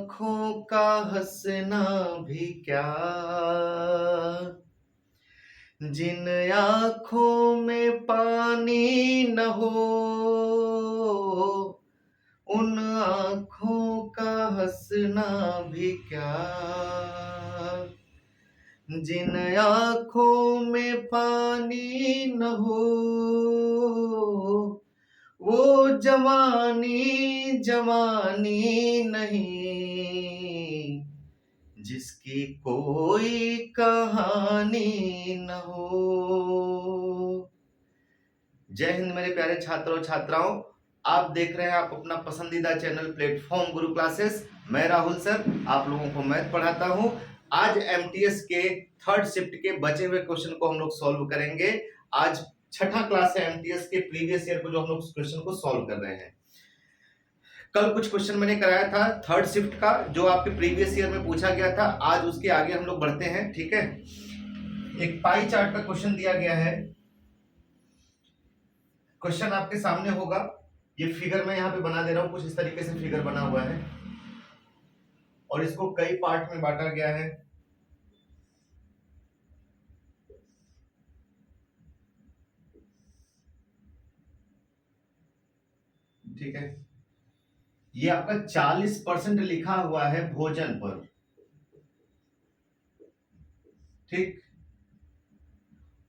आँखों का हँसना भी क्या, जिन आँखों में पानी न हो, उन आँखों का हँसना भी क्या, जिन आँखों में पानी न हो, वो जवानी जवानी नहीं, जिसकी कोई कहानी न हो। जय हिंद मेरे प्यारे छात्रों और छात्राओं, आप देख रहे हैं आप अपना पसंदीदा चैनल प्लेटफॉर्म गुरु क्लासेस। मैं राहुल सर आप लोगों को मैथ पढ़ाता हूं। आज एमटीएस के थर्ड शिफ्ट के बचे हुए क्वेश्चन को हम लोग सॉल्व करेंगे। आज छठा क्लास है एमटीएस के प्रीवियस ईयर को जो हम लोग क्वेश्चन को सॉल्व कर रहे हैं। कल कुछ क्वेश्चन मैंने कराया था थर्ड शिफ्ट का जो आपके प्रीवियस ईयर में पूछा गया था। आज उसके आगे हम लोग बढ़ते हैं, ठीक है। एक पाई चार्ट का क्वेश्चन दिया गया है। क्वेश्चन आपके सामने होगा, ये फिगर मैं यहाँ पे बना दे रहा हूं, कुछ इस तरीके से फिगर बना हुआ है और इसको कई पार्ट में बांटा गया है। ठीक है, ये आपका 40% लिखा हुआ है भोजन पर, ठीक,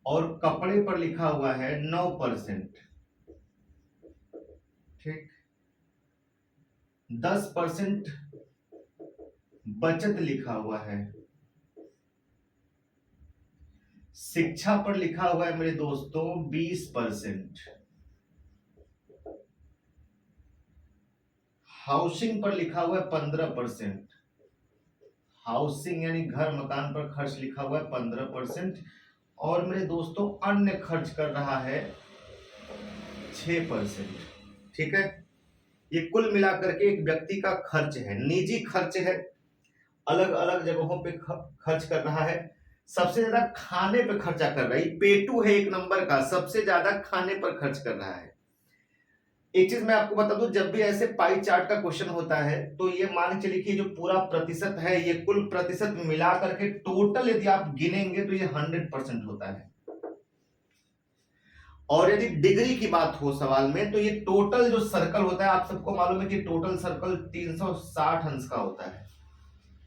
और कपड़े पर लिखा हुआ है 9%, ठीक। 10% बचत लिखा हुआ है। शिक्षा पर लिखा हुआ है मेरे दोस्तों 20%। हाउसिंग पर लिखा हुआ है 15%। हाउसिंग यानी घर मकान पर खर्च लिखा हुआ है 15%। और मेरे दोस्तों अन्य खर्च कर रहा है 6%, ठीक है। ये कुल मिलाकर के एक व्यक्ति का खर्च है, निजी खर्च है, अलग अलग जगहों पे खर्च कर रहा है। सबसे ज्यादा खाने पे खर्चा कर रहा है, पेटू है एक नंबर का, सबसे ज्यादा खाने पर खर्च कर रहा है। एक चीज मैं आपको बता दूं, जब भी ऐसे पाई चार्ट का क्वेश्चन होता है तो ये मान के चलिए कि जो पूरा प्रतिशत है ये कुल प्रतिशत मिला करके टोटल यदि आप गिनेंगे तो ये 100% होता है। और यदि डिग्री की बात हो सवाल में तो ये टोटल जो सर्कल होता है, आप सबको मालूम है कि टोटल सर्कल 360 अंश का होता है,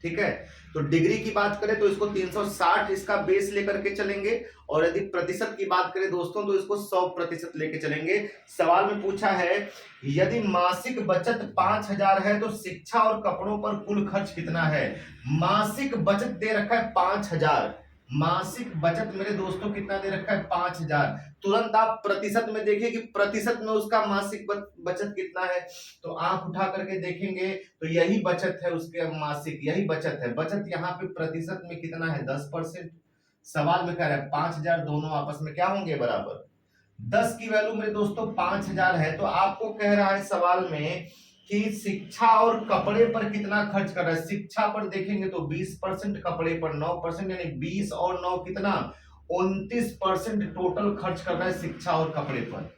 ठीक है। तो डिग्री की बात करें तो इसको 360 इसका बेस लेकर के चलेंगे, और यदि प्रतिशत की बात करें दोस्तों तो इसको 100% लेके चलेंगे। सवाल में पूछा है यदि मासिक बचत 5000 है तो शिक्षा और कपड़ों पर कुल खर्च कितना है। मासिक बचत दे रखा है 5000, मासिक बचत मेरे दोस्तों कितना दे रखा है 5000। तुरंत आप प्रतिशत में देखिए कि प्रतिशत में उसका मासिक बचत कितना है, तो आंख उठा करके देखेंगे तो यही बचत है उसके मासिक, यही बचत है। बचत यहाँ पे प्रतिशत में कितना है 10%। सवाल में कह रहा है 5000, दोनों आपस में क्या होंगे बराबर। 10 की वैल्यू मेरे दोस्तों 5000 है, तो आपको कह रहा है सवाल में कि शिक्षा और कपड़े पर कितना खर्च कर रहा है। शिक्षा पर देखेंगे तो 20%, कपड़े पर 9%, यानी 20 और 9 कितना 29% टोटल खर्च कर रहा है शिक्षा और कपड़े पर।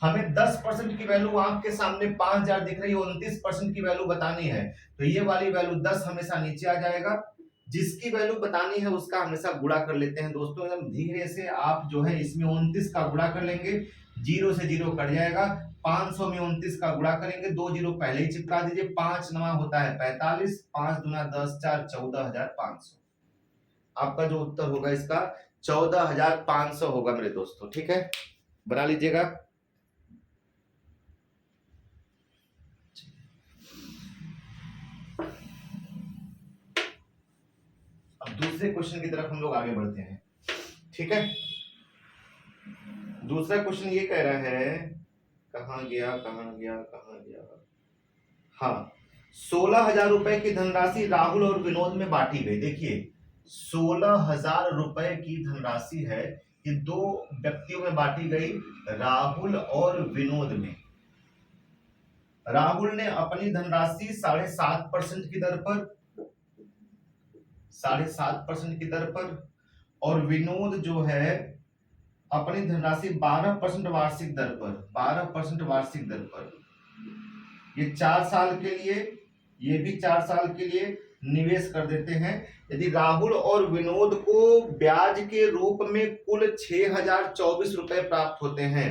हमें 10% की वैल्यू आपके सामने 5000 दिख रही है, 29% की वैल्यू बतानी है, तो ये वाली वैल्यू 10 हमेशा नीचे आ जाएगा। जिसकी वैल्यू बतानी है उसका हमेशा गुणा कर लेते हैं दोस्तों। एकदम धीरे से आप जो है इसमें 29 का गुणा कर लेंगे, 0 से 0 कट जाएगा। 500 में 29 का गुणा करेंगे, 2 0 पहले ही चिपका दीजिए। 5 9 होता है 45, 5 दूना 10, 4 14500। आपका जो उत्तर होगा इसका 14500 होगा मेरे दोस्तों, ठीक है, बना लीजिएगा। अब दूसरे क्वेश्चन की तरफ हम लोग आगे बढ़ते हैं, ठीक है। दूसरा क्वेश्चन ये कह रहा है, कहां गया कहां गया कहां गया, हाँ, 16,000 रुपए की धनराशि राहुल और विनोद में बांटी गई। देखिए 16,000 रुपए की धनराशि है, ये दो व्यक्तियों में बांटी गई, राहुल और विनोद में। राहुल ने अपनी धनराशि 7.5% की दर पर, 7.5% की दर पर, और विनोद जो है अपनी धनराशि 12% वार्षिक दर पर, 12% वार्षिक दर पर। ये 4 साल के लिए ये भी 4 साल के लिए निवेश कर देते हैं। यदि राहुल और विनोद को ब्याज के रूप में कुल 6024 रुपए प्राप्त होते हैं,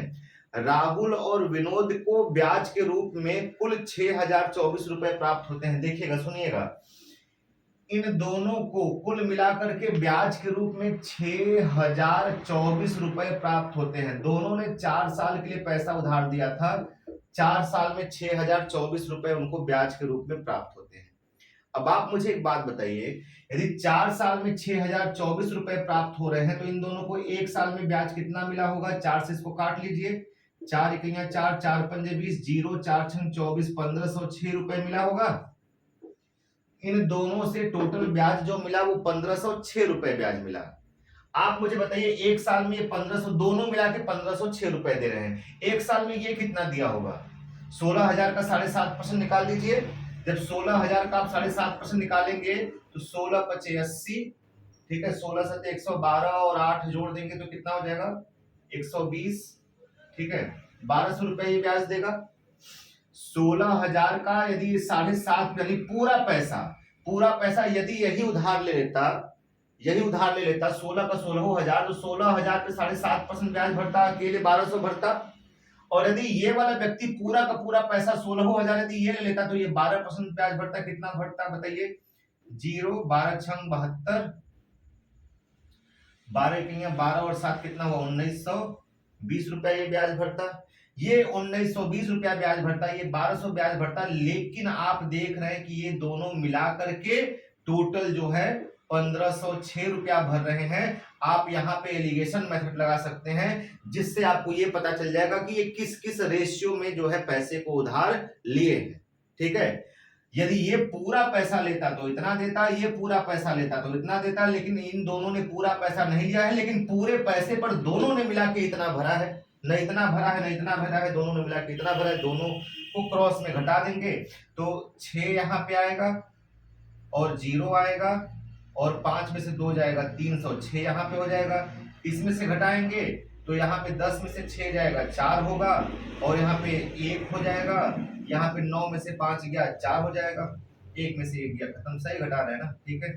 राहुल और विनोद को ब्याज के रूप में कुल 6024 रुपए प्राप्त होते हैं। देखिएगा, सुनिएगा, इन दोनों को कुल मिलाकर के ब्याज के रूप में 6024 रुपए प्राप्त होते हैं। दोनों ने 4 साल के लिए पैसा उधार दिया था, 4 साल में 6024 रुपए उनको ब्याज के रूप में प्राप्त होते हैं। अब आप मुझे एक बात बताइए, यदि 4 साल में 6024 रुपए प्राप्त हो रहे हैं तो इन दोनों को एक साल में ब्याज कितना मिला होगा? 4 से इसको काट लीजिए, 4 इकैया 4, 4 पंजे 20, 0 4 छंग 24, 1506 रुपए मिला होगा। इन दोनों से टोटल ब्याज जो मिला वो 1506 रुपए ब्याज मिला। आप मुझे बताइए, एक साल में ये 1500, दोनों मिला के 1506 रुपए दे रहे हैं, एक साल में ये कितना दिया होगा? 16,000 का 7.5% निकाल दीजिए। जब 16,000 का आप 7.5% निकालेंगे तो 16 पचे 80, ठीक है, 16 सत्ते 112 और 8 जोड़ देंगे तो कितना हो जाएगा? 120, ठीक है, 1200 रुपए ये ब्याज देगा। 16,000 का यदि 7.5 यानी पूरा पैसा यदि यही उधार ले लेता 16 का 16,000, तो 16,000 पे 7.5% ब्याज भरता, अकेले 1200 भरता। और यदि ये वाला व्यक्ति पूरा का पूरा पैसा 16,000 यदि ये ले लेता तो ये 12% ब्याज भरता। कितना भरता बताइए? 0 12 छंग 72, 12 इकैया 12 और 7 कितना हुआ? 1920 रुपया ये ब्याज भरता। ये 1920 रुपया ब्याज भरता, ये 1200 ब्याज भरता। लेकिन आप देख रहे हैं कि ये दोनों मिला करके टोटल जो है 1506 रुपया भर रहे हैं। आप यहाँ पे एलिगेशन मेथड लगा सकते हैं, जिससे आपको ये पता चल जाएगा कि ये किस किस रेशियो में जो है पैसे को उधार लिए हैं। ठीक है, यदि ये पूरा पैसा लेता तो इतना देता, ये पूरा पैसा लेता तो इतना देता, लेकिन इन दोनों ने पूरा पैसा नहीं लिया है, लेकिन पूरे पैसे पर दोनों ने मिला के इतना भरा है, न इतना भरा है न इतना भरा है, दोनों ने मिला के इतना भरा है। दोनों को क्रॉस में घटा देंगे तो 6 यहाँ पे आएगा और 0 आएगा और 5 में से 2 जाएगा, 306 यहाँ पे हो जाएगा। इसमें से घटाएंगे तो यहाँ पे 10 में से 6 जाएगा, 4 होगा और यहाँ पे 1 हो जाएगा। यहाँ पे 9 में से 5 गया, 4 हो जाएगा, 1 में से 1 गया, खत्म। सही घटा रहे हैं ना? ठीक है,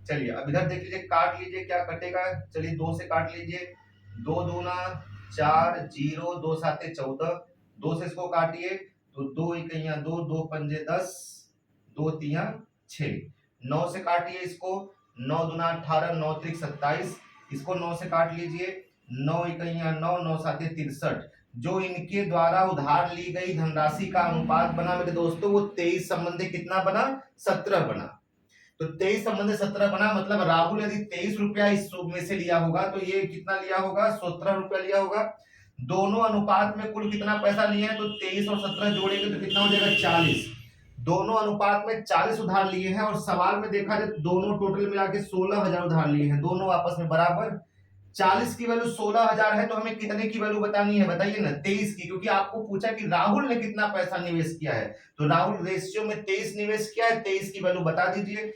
चलिए अब इधर देख लीजिए, काट लीजिए क्या कटेगा। चलिए 2 से काट लीजिए, 2 दूना 4, 0 2 साते 14, 2 से इसको काटिए तो 2 इकैया 2, 2 पंजे 10, 2 तिया 6, 9 से काटिए इसको, 9 दूना 18, 9 त्रिक 27, इसको 9 से काट लीजिए, 9 इकैया 9, 9 साते 63। जो इनके द्वारा उधार ली गई धनराशि का अनुपात बना मेरे दोस्तों, वो 23 संबंधी कितना बना? 17 बना। तो 23 संबंधी 17 बना, मतलब राहुल यदि 23 रुपया इस में से लिया होगा तो ये कितना लिया होगा? 17 रुपया लिया होगा। दोनों अनुपात में कुल कितना पैसा लिए हैं? तो 23 और 17 जोड़ेंगे तो कितना हो जाएगा? 40। दोनों अनुपात में 40 उधार लिए हैं और सवाल में देखा जाए दोनों टोटल मिला के 16,000 उधार लिए हैं, दोनों आपस में बराबर। 40 की वैल्यू 16,000 है तो हमें कितने की वैल्यू बतानी है? बताइए ना, 23 की, क्योंकि आपको पूछा कि राहुल ने कितना पैसा निवेश किया है, तो राहुल रेशियो में 23 निवेश किया है, 23 की वैल्यू बता दीजिए।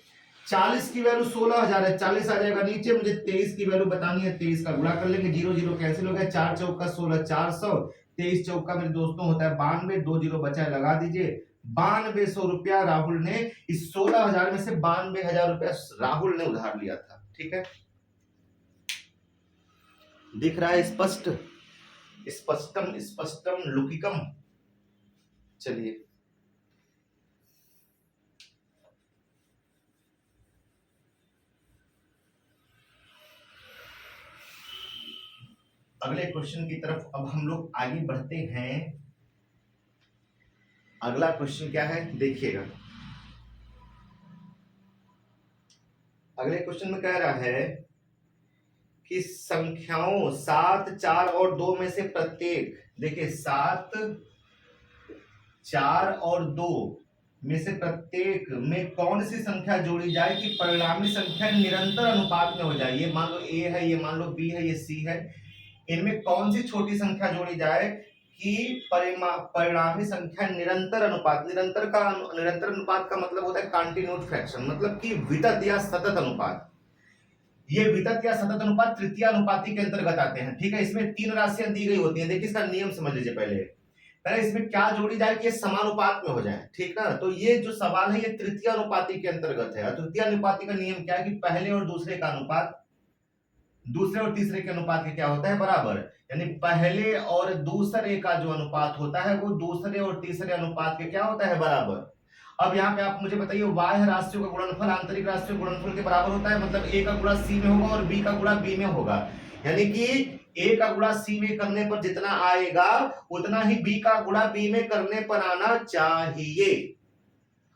40 की वैल्यू 16,000 है, 40 आ जाएगा नीचे, मुझे 23 की वैल्यू बतानी है, 23 का गुणा कर लेंगे, 0 0 कैंसिल हो गया, 4 चौका 16, 400, 23 चौका मेरे दोस्तों होता है 92, 2 0 बचा है, लगा दीजिए। 9200 रुपया राहुल ने, इस 16,000 में से 92,000 रुपया राहुल ने उधार लिया था। ठीक है, दिख रहा है स्पष्ट? स्पष्टम स्पष्टम लुकिकम। चलिए अगले क्वेश्चन की तरफ अब हम लोग आगे बढ़ते हैं। अगला क्वेश्चन क्या है देखिएगा। अगले क्वेश्चन में कह रहा है कि संख्याओं 7, 4 और 2 में से प्रत्येक, देखिए 7, 4 और 2 में से प्रत्येक में कौन सी संख्या जोड़ी जाए कि परिणामी संख्या निरंतर अनुपात में हो जाए। ये मान लो ए है, ये मान लो बी है, ये सी है, इनमें कौन सी छोटी संख्या जोड़ी जाए कि परिणामी संख्या निरंतर अनुपात, निरंतर अनुपात का मतलब होता है कंटिन्यूड फ्रैक्शन, मतलब कि वितत या सतत अनुपात। ये वितत या सतत अनुपात तृतीय अनुपाती के अंतर्गत आते हैं। ठीक है, इसमें 3 राशियां दी गई होती हैं। देखिए इसका नियम समझ लीजिए पहले। इसमें क्या जोड़ी जाए कि ये समानुपात में हो जाए, ठीक ना। तो ये जो सवाल है ये तृतीय अनुपाती के अंतर्गत है। तृतीय अनुपाती का नियम क्या है कि पहले और दूसरे का अनुपात दूसरे और तीसरे के अनुपात के क्या होता है, बराबर। यानी पहले और दूसरे का जो अनुपात होता है वो दूसरे और तीसरे अनुपात के क्या होता है, बराबर। अब यहाँ पे आप मुझे बताइए, बाह्य राशियों का गुणनफल आंतरिक राशियों के गुणनफल के बराबर होता है, मतलब ए का गुणा सी में होगा और बी का गुणा बी में होगा। यानी कि ए का गुणा सी में करने पर जितना आएगा उतना ही बी का गुणा बी में करने पर आना चाहिए।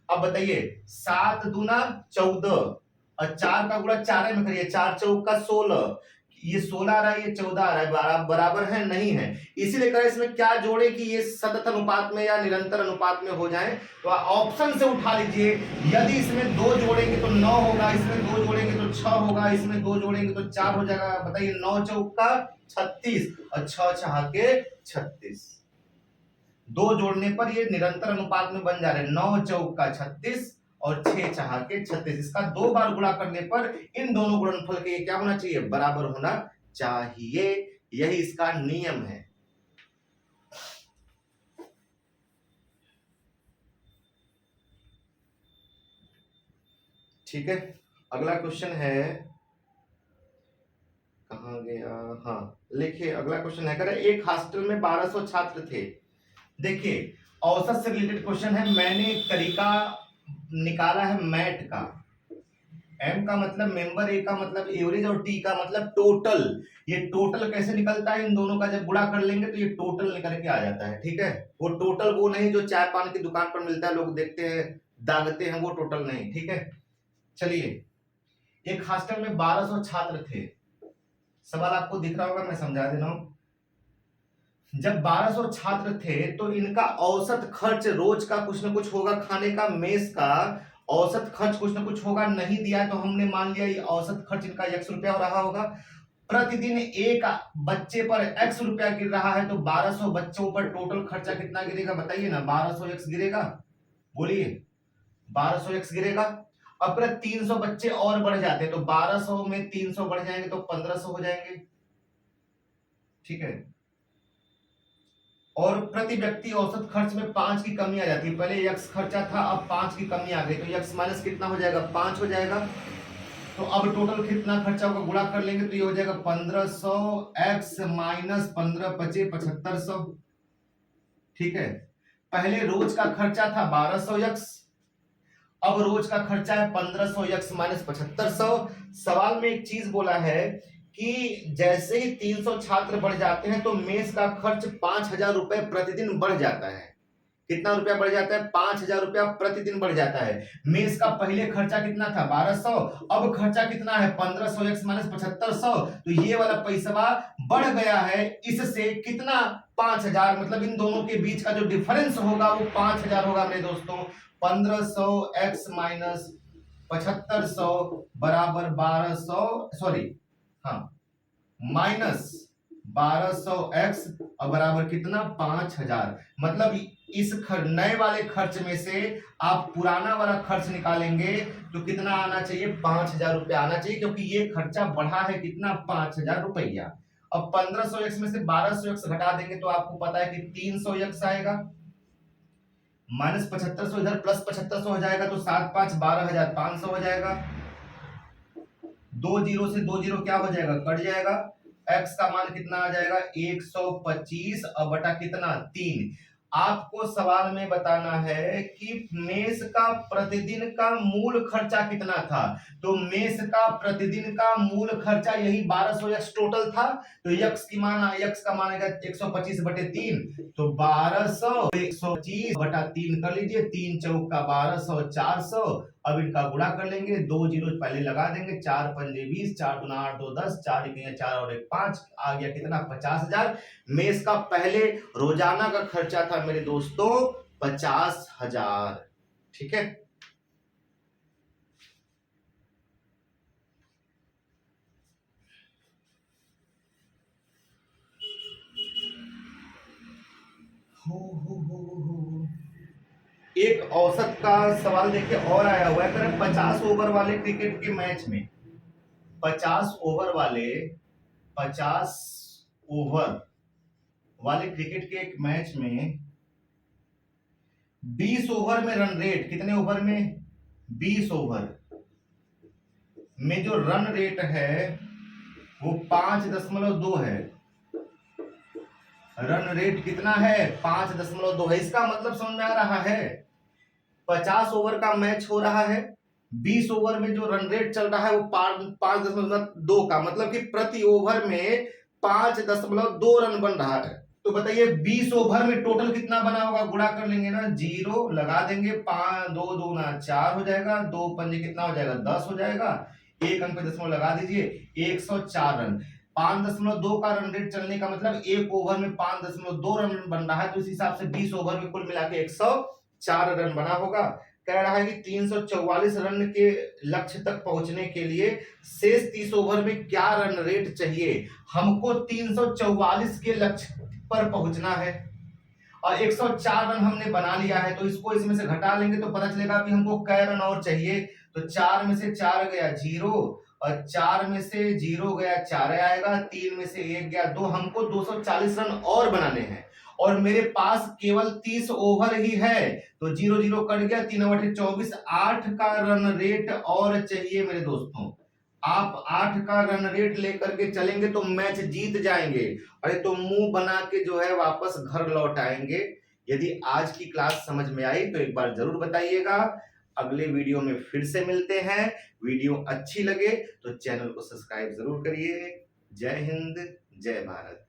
अब बताइए, 7 दूना 14 और 4 का गुणा 4 में करिए, 4 चौका 16, ये 16 आ रहा है, ये 14 आ रहा है, बराबर है नहीं है। इसीलिए करें इसमें क्या जोड़े कि ये सतत अनुपात में या निरंतर अनुपात में हो जाए। तो ऑप्शन से उठा लीजिए, यदि इसमें 2 जोड़ेंगे तो 9 होगा, इसमें 2 जोड़ेंगे तो 6 होगा, इसमें 2 जोड़ेंगे तो 4 हो जाएगा। बताइए, 9 चौका 36 और 6 छहाके 36, 2 जोड़ने पर ये निरंतर अनुपात में बन जा रहे हैं। 9 चौका 36 और 6 छहाके 36, इसका 2 बार गुणा करने पर इन दोनों गुणनफल के क्या होना चाहिए, बराबर होना चाहिए। यही इसका नियम है। ठीक है, अगला क्वेश्चन है, कहां गया, हाँ लिखिए। अगला क्वेश्चन है, करे एक हॉस्टल में 1200 छात्र थे। देखिए, औसत से रिलेटेड क्वेश्चन है। मैंने एक तरीका निकाला है मैट का। एम का मतलब मेंबर, ए का मतलब एवरेज और टी का मतलब टोटल। ये टोटल कैसे निकलता है, इन दोनों का जब गुणा कर लेंगे तो ये टोटल निकल के आ जाता है। ठीक है, वो टोटल वो नहीं जो चाय पान की दुकान पर मिलता है, लोग देखते हैं दागते हैं, वो टोटल नहीं। ठीक है, चलिए, एक हॉस्टल में 1200 छात्र थे। सवाल आपको दिख रहा होगा, मैं समझा दे रहा हूं। जब 1200 छात्र थे तो इनका औसत खर्च रोज का कुछ ना कुछ होगा, खाने का, मेस का औसत खर्च कुछ ना कुछ होगा। नहीं दिया है तो हमने मान लिया ये औसत खर्च इनका x रुपया हो रहा होगा। प्रतिदिन एक बच्चे पर x रुपया गिर रहा है, तो 1200 बच्चों पर टोटल खर्चा कितना गिरेगा, बताइए ना। 1200x गिरेगा, बोलिए, 1200x गिरेगा। अब 300 बच्चे और बढ़ जाते हैं तो 1200 में 300 बढ़ जाएंगे तो 1500 हो जाएंगे। ठीक है, और प्रति व्यक्ति औसत खर्च में 5 की कमी आ जाती है। पहले x खर्चा था, अब 5 की कमी आ गई, तो x माइनस कितना हो जाएगा, 5 हो जाएगा। तो अब टोटल कितना खर्चा होगा, गुणा कर लेंगे तो ये हो जाएगा 1500 x माइनस 15 पचे 7500। ठीक है, पहले रोज का खर्चा था 1200 x, अब रोज का खर्चा है 1500 x माइनस 7500। सवाल में एक चीज बोला है कि जैसे ही 300 छात्र बढ़ जाते हैं तो मेस का खर्च 5000 रुपए प्रतिदिन बढ़ जाता है। कितना रुपया बढ़ जाता है, 5000 रुपया प्रतिदिन बढ़ जाता है। मेस का पहले खर्चा कितना था, 1200, अब खर्चा कितना है, 1500 x माइनस 7500। तो ये वाला पैसा बढ़ गया है, इससे कितना, 5000। मतलब इन दोनों के बीच का जो डिफरेंस होगा वो 5000 होगा मेरे दोस्तों। 1500 x माइनस 7500 बराबर 1200, सॉरी हाँ, माइनस 1200x और बराबर कितना, 5000। मतलब इस नए वाले खर्च में से आप पुराना वाला खर्च निकालेंगे तो कितना आना चाहिए, 5000 रुपया आना चाहिए, क्योंकि ये खर्चा बढ़ा है कितना, 5000 रुपया। अब 1500x में से 1200x घटा देंगे तो आपको पता है कि 300x आएगा, माइनस 7500 इधर प्लस 7500 हो जाएगा, तो 7 5 12500 हो जाएगा। 2 जीरो से 2 जीरो क्या हो जाएगा, कट जाएगा। x का मान कितना आ जाएगा, 125 और बटा कितना, 3। आपको सवाल में बताना है कि मेस का प्रतिदिन का मूल खर्चा कितना था। तो मेस का प्रतिदिन का मूल खर्चा यही 1200x टोटल था। तो x का मान आएगा 125 बटे 3, तो 1200 125 बटा 3 कर लीजिए, 3 चौका 1200 400। अब इनका गुणा कर लेंगे, 2 जीरो पहले लगा देंगे, 4 पंजे 20, 4 दूना 8 2 10, 4 एक 4 और 1 5, आ गया कितना, 50,000। मेस का पहले रोजाना का खर्चा था मेरे दोस्तों 50,000। ठीक है, एक औसत का सवाल देखिए और आया हुआ है। 50 ओवर वाले क्रिकेट के मैच में 50 ओवर वाले क्रिकेट के एक मैच में 20 ओवर में रन रेट, कितने ओवर में, 20 ओवर में जो रन रेट है वो 5.2 है। रन रेट कितना है, 5.2 है। इसका मतलब समझ में आ रहा है, 50 ओवर का मैच हो रहा है, 20 ओवर में जो रन रेट चल रहा है वो 5.2 का, मतलब कि प्रति ओवर में 5.2 रन बन रहा है। तो बताइए 20 ओवर में टोटल कितना बना होगा, गुणा कर लेंगे ना, 0 लगा देंगे, 5 2 दूना 4 हो जाएगा, 2 पंजे कितना हो जाएगा, 10 हो जाएगा, एक अंक पे दशमलव लगा दीजिए, 104 रन। 5.2 का रन रेट चलने का मतलब एक ओवर में 5.2 रन बन रहा है, तो इस हिसाब से 20 ओवर में कुल मिला के 104 रन बना होगा। कह रहा है कि 344 रन के लक्ष्य तक पहुंचने के लिए शेष 30 ओवर में क्या रन रेट चाहिए। हमको 344 के लक्ष्य पर पहुंचना है और 104 रन हमने बना लिया है, तो इसको इसमें से घटा लेंगे तो पता चलेगा कि हमको कै रन और चाहिए। तो 4 में से 4 गया 0 और 4 में से 0 गया 4 आएगा, 3 में से 1 गया 2, हमको 240 रन और बनाने हैं और मेरे पास केवल 30 ओवर ही है, तो 0 0 कट गया, 3/24, 8 का रन रेट और चाहिए मेरे दोस्तों। आप 8 का रन रेट लेकर के चलेंगे तो मैच जीत जाएंगे, अरे तो मुंह बना के जो है वापस घर लौट आएंगे। यदि आज की क्लास समझ में आई तो एक बार जरूर बताइएगा। अगले वीडियो में फिर से मिलते हैं। वीडियो अच्छी लगे तो चैनल को सब्सक्राइब जरूर करिए। जय हिंद, जय भारत।